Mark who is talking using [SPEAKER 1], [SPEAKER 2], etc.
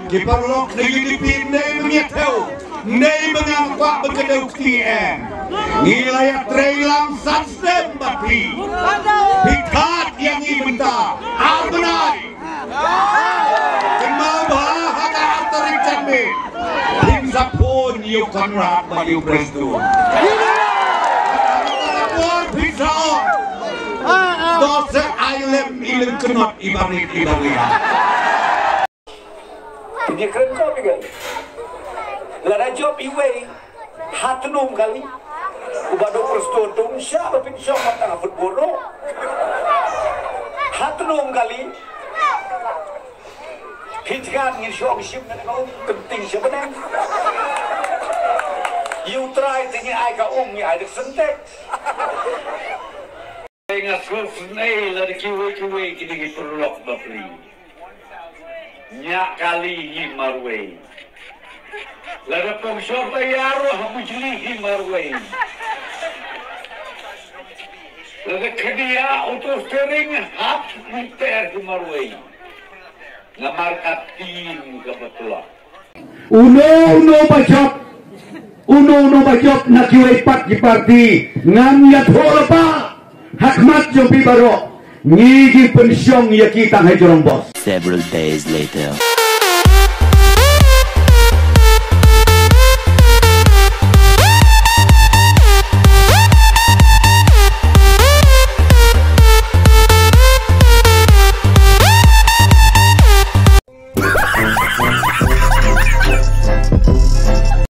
[SPEAKER 1] Kiparlok na yunipin na mengetaw, na mengangkak berkedau KTM. Nilai trailang sistem bapi. Pikat yang ibenta, albenai. Kemabah haka antarik jambe. Tim sapun yu konrad baliu Prestone. Buat bisa. Dosa ailem ilim kenot ibarit.
[SPEAKER 2] Dia keren kau juga. Lara job iwe hatunum kali. Ubado Prestone tung siapa pinsong matang football. Hatunum kali. Hitkan ngisong sim nak kau penting sebenarnya. You try thinking I ka ni ada sentek. Ingat susnai lari kiwe kini perlok bapli. Nyak kali himarwe. Lada pengsor tayaro hamujli himarwe. Lada kedia utus kering hap muter himarwe. Ngamarkat tim kebetulan.
[SPEAKER 3] Uno bacot na kiwe pat di parti. Ngamyat holapa. Hakmat jompi baro. Ngigi pensyong ya kita hai jorong bos.
[SPEAKER 4] Several days later.